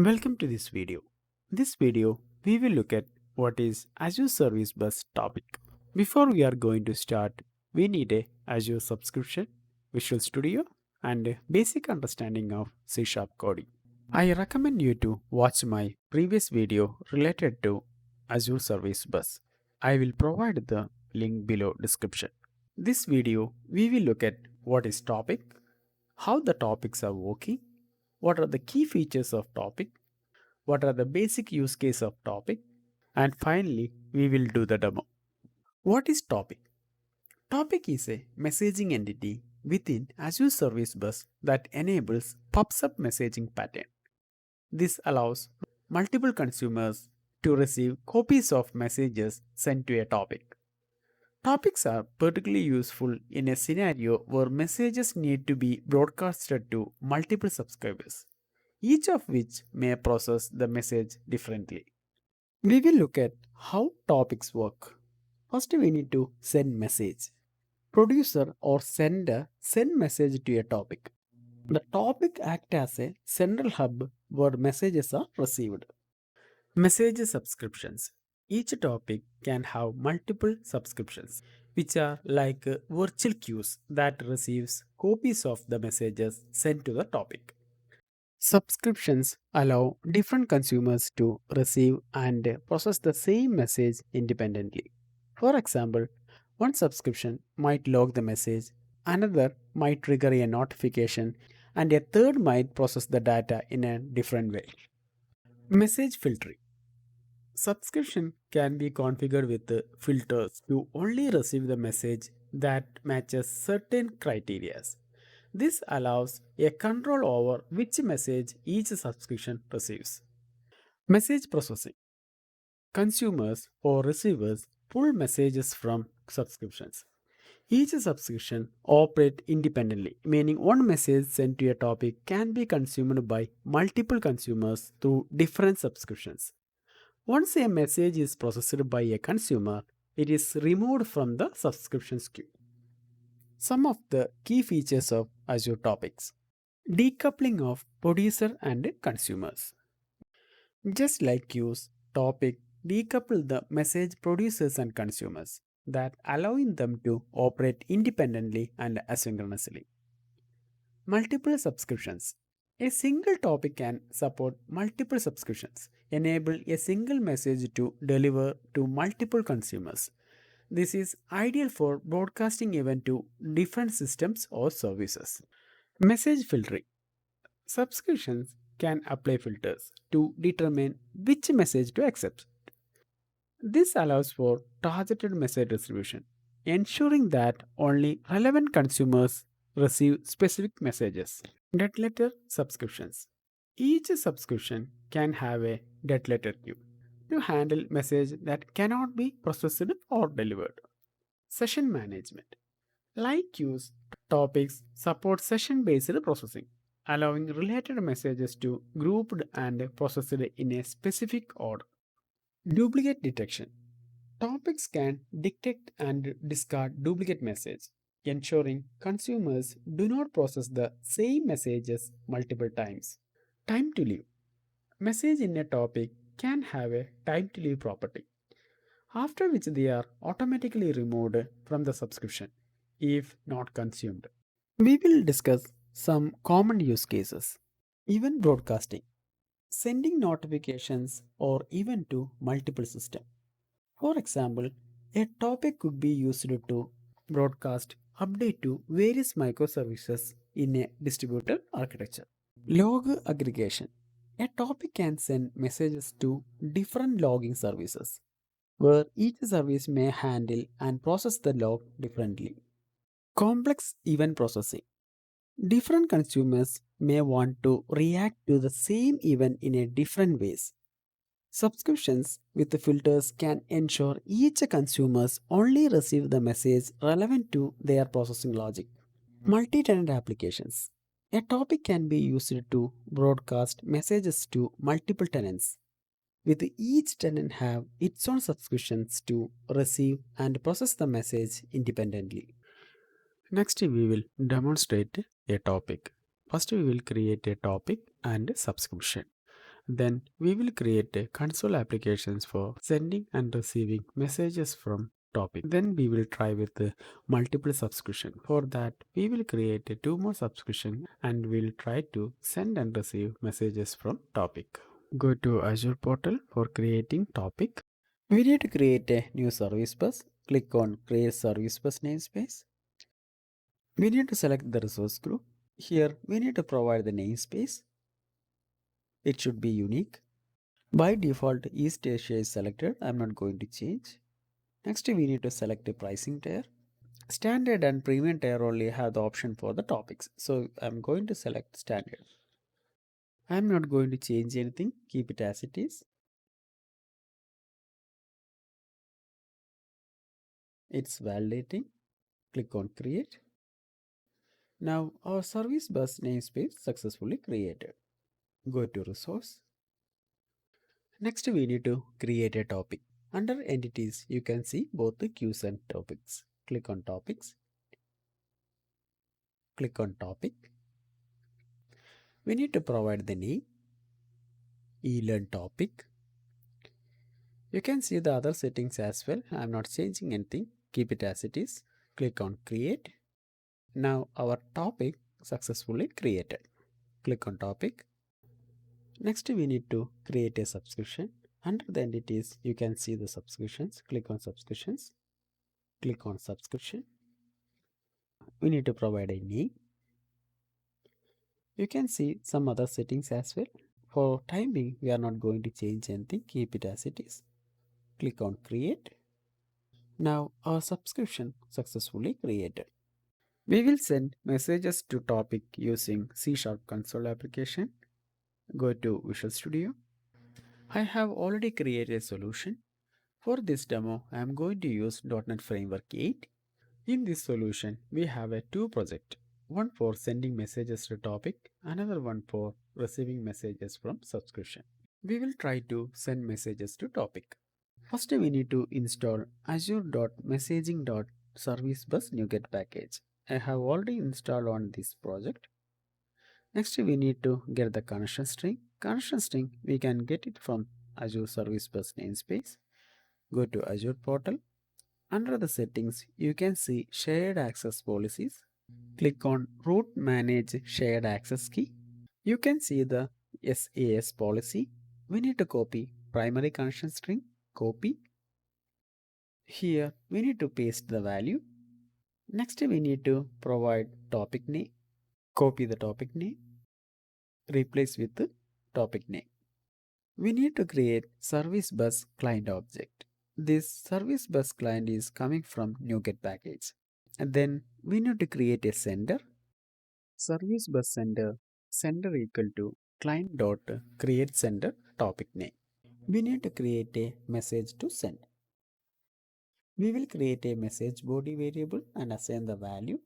Welcome to this video. This video, we will look at what is Azure Service Bus Topic. Before we are going to start, we need a Azure subscription, Visual Studio, and a basic understanding of C# coding. I recommend you to watch my previous video related to Azure Service Bus. I will provide the link below description. This video, we will look at what is topic, how the topics are working, what are the key features of topic, what are the basic use case of topic, and finally we will do the demo. What is topic? Topic is a messaging entity within Azure Service Bus that enables pops up messaging pattern. This allows multiple consumers to receive copies of messages sent to a topic. Topics are particularly useful in a scenario where messages need to be broadcasted to multiple subscribers, each of which may process the message differently. We will look at how topics work. First, we need to send message. Producer or sender send message to a topic. The topic acts as a central hub where messages are received. Message subscriptions. Each topic can have multiple subscriptions, which are like virtual queues that receives copies of the messages sent to the topic. Subscriptions allow different consumers to receive and process the same message independently. For example, one subscription might log the message, another might trigger a notification, and a third might process the data in a different way. Message filtering. Subscription can be configured with the filters to only receive the message that matches certain criteria. This allows a control over which message each subscription receives. Message processing. Consumers or receivers pull messages from subscriptions. Each subscription operates independently, meaning one message sent to a topic can be consumed by multiple consumers through different subscriptions. Once a message is processed by a consumer, it is removed from the subscriptions queue. Some of the key features of Azure Topics. Decoupling of producer and consumers. Just like queues, Topic decouple the message producers and consumers, that allowing them to operate independently and asynchronously. Multiple subscriptions. A single topic can support multiple subscriptions, enable a single message to deliver to multiple consumers. This is ideal for broadcasting event to different systems or services. Message filtering. Subscriptions can apply filters to determine which message to accept. This allows for targeted message distribution, ensuring that only relevant consumers receive specific messages. Debt letter subscriptions. Each subscription can have a debt letter queue to handle messages that cannot be processed or delivered. Session management. Like queues, topics support session based processing, allowing related messages to grouped and processed in a specific order. Duplicate detection. Topics can detect and discard duplicate message, ensuring consumers do not process the same messages multiple times. Time to leave. Message in a topic can have a time to leave property, after which they are automatically removed from the subscription if not consumed. We will discuss some common use cases. Event broadcasting, sending notifications or event to multiple systems. For example, a topic could be used to broadcast update to various microservices in a distributed architecture. Log aggregation. A topic can send messages to different logging services, where each service may handle and process the log differently. Complex event processing. Different consumers may want to react to the same event in a different ways. Subscriptions with the filters can ensure each consumers only receive the message relevant to their processing logic. Multi-tenant applications. A topic can be used to broadcast messages to multiple tenants, with each tenant have its own subscriptions to receive and process the message independently. Next, we will demonstrate a topic. First, we will create a topic and a subscription. Then we will create a console applications for sending and receiving messages from topic. Then we will try with the multiple subscription. For that we will create a two more subscription and we'll try to send and receive messages from topic. Go to Azure portal for creating topic. We need to create a new service bus. Click on create service bus namespace. We need to select the resource group. Here we need to provide the namespace. It should be unique. By default, East Asia is selected. I'm not going to change. Next, we need to select a pricing tier. Standard and premium tier only have the option for the topics. So I'm going to select standard. I'm not going to change anything. Keep it as it is. It's validating. Click on create. Now our service bus namespace successfully created. Go to resource. Next, we need to create a topic. Under entities, you can see both the queues and topics. Click on topics. Click on topic. We need to provide the name, e-learn topic. You can see the other settings as well. I'm not changing anything. Keep it as it is. Click on create. Now our topic successfully created. Click on topic. Next, we need to create a subscription. Under the entities, you can see the subscriptions. Click on subscriptions. Click on subscription. We need to provide a name. You can see some other settings as well. For time being, we are not going to change anything. Keep it as it is. Click on create. Now our subscription successfully created. We will send messages to topic using C# console application. Go to Visual Studio. I have already created a solution. For this demo, I am going to use .NET Framework 8. In this solution, we have a two project. One for sending messages to topic, another one for receiving messages from subscription. We will try to send messages to topic. First, we need to install Azure.messaging.service bus NuGet package. I have already installed on this project. Next, we need to get the connection string. Connection string, we can get it from Azure Service Bus namespace. Go to Azure portal. Under the settings, you can see shared access policies. Click on root manage shared access key. You can see the SAS policy. We need to copy primary connection string. Copy. Here we need to paste the value. Next we need to provide topic name. Copy the topic name. Replace with the topic name. We need to create service bus client object. This service bus client is coming from NuGet package. And then we need to create a sender. Service bus sender equal to client dot create sender topic name. We need to create a message to send. We will create a message body variable and assign the value.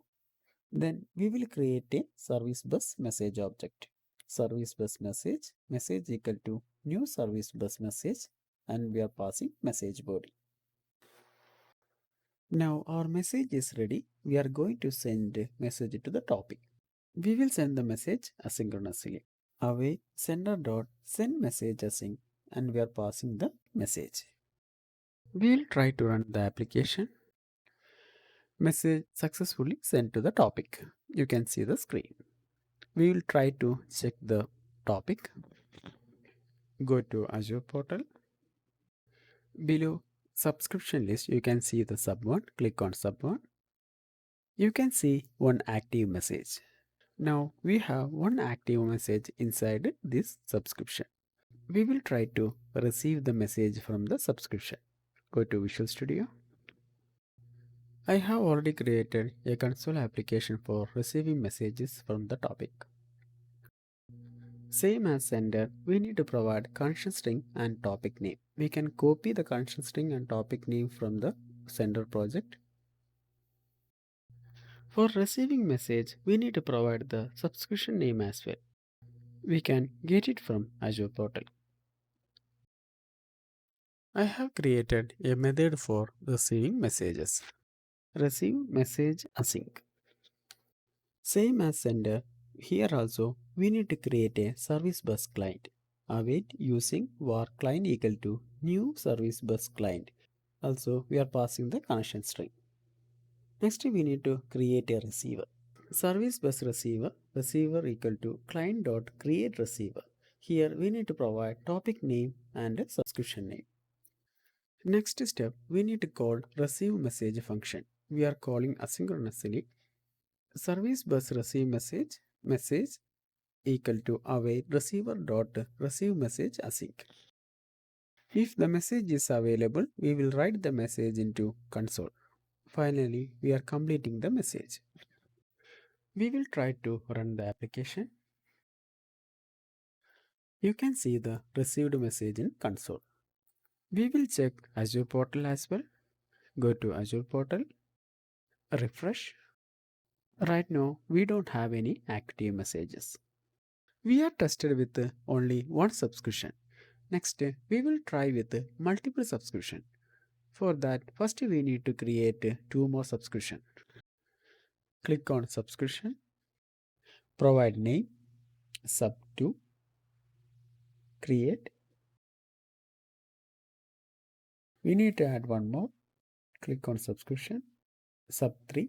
Then we will create a service bus message object. Service bus message equal to new service bus message, and we are passing message body. Now our message is ready. We are going to send a message to the topic. We will send the message asynchronously. Away sender dot send message async, and we are passing the message. We will try to run the application. Message successfully sent to the topic. You can see the screen. We will try to check the topic. Go to Azure portal. Below subscription list, you can see the sub1. Click on sub1. You can see one active message. Now we have one active message inside this subscription. We will try to receive the message from the subscription. Go to Visual Studio. I have already created a console application for receiving messages from the topic. Same as sender, we need to provide connection string and topic name. We can copy the connection string and topic name from the sender project. For receiving message, we need to provide the subscription name as well. We can get it from Azure portal. I have created a method for receiving messages. Receive message async. Same as sender, here also we need to create a service bus client. await using var client equal to new service bus client. Also, we are passing the connection string. Next, we need to create a receiver. Service bus receiver equal to client dot create receiver. Here we need to provide topic name and a subscription name. Next step, we need to call receive message function. We are calling asynchronously. Service bus receive message equal to await receiver dot receive message async. If the message is available, we will write the message into console. Finally, we are completing the message. We will try to run the application. You can see the received message in console. We will check Azure portal as well. Go to Azure portal, refresh. Right now, we don't have any active messages. We are tested with only one subscription. Next, we will try with multiple subscription. For that, first we need to create two more subscription. Click on subscription, provide name, sub2, create. We need to add one more. Click on subscription, sub3,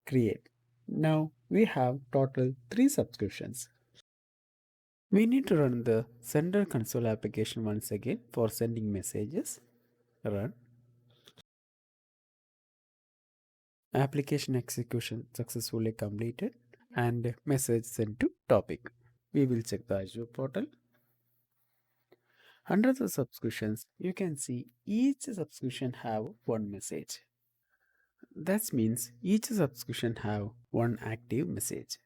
create. Now we have total 3 subscriptions. We need to run the sender console application once again for sending messages. Run. Application execution successfully completed and message sent to topic. We will check the Azure portal. Under the subscriptions, you can see each subscription have one message. That means each subscription have one active message.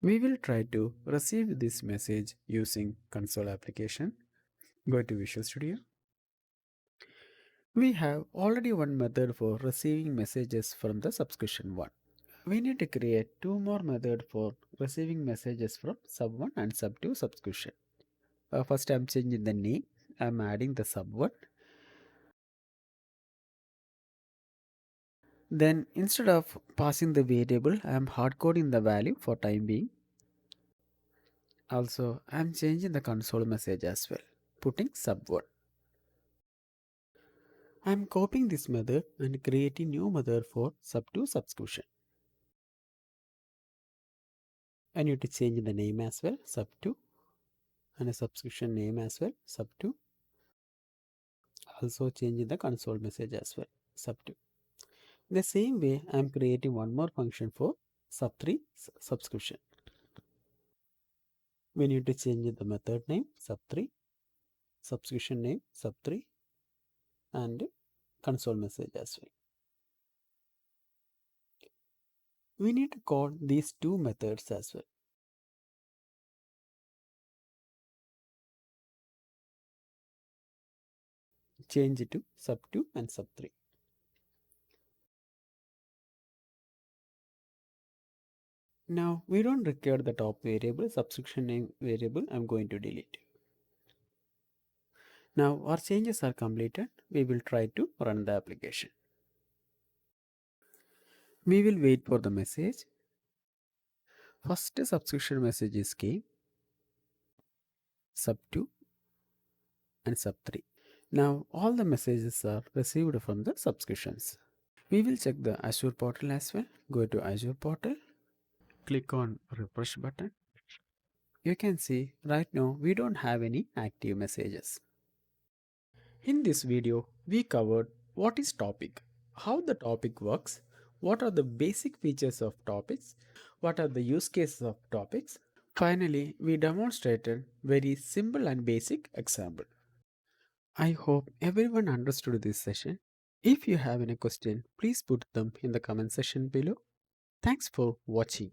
We will try to receive this message using console application. Go to Visual Studio. We have already one method for receiving messages from the subscription 1. We need to create two more methods for receiving messages from sub1 and sub2 subscription. First I am changing the name. I am adding the sub1. Then instead of passing the variable, I am hardcoding the value for time being. Also, I am changing the console message as well, putting sub1. I am copying this method and creating new method for sub2 subscription. I need to change the name as well, sub2, and a subscription name as well, sub2. Also changing the console message as well, sub2. The same way, I am creating one more function for sub3 subscription. We need to change the method name sub3, subscription name sub3, and console message as well. We need to call these two methods as well. Change it to sub2 and sub3. Now we don't require the top variable, subscription name variable. I'm going to delete. Now our changes are completed. We will try to run the application. We will wait for the message. First subscription messages came, sub2 and sub3. Now all the messages are received from the subscriptions. We will check the Azure portal as well. Go to Azure portal, click on refresh button. You can see right now we don't have any active messages. In this video, we covered what is topic, how the topic works, what are the basic features of topics, what are the use cases of topics. Finally, we demonstrated very simple and basic example. I hope everyone understood this session. If you have any question, please put them in the comment section below. Thanks for watching.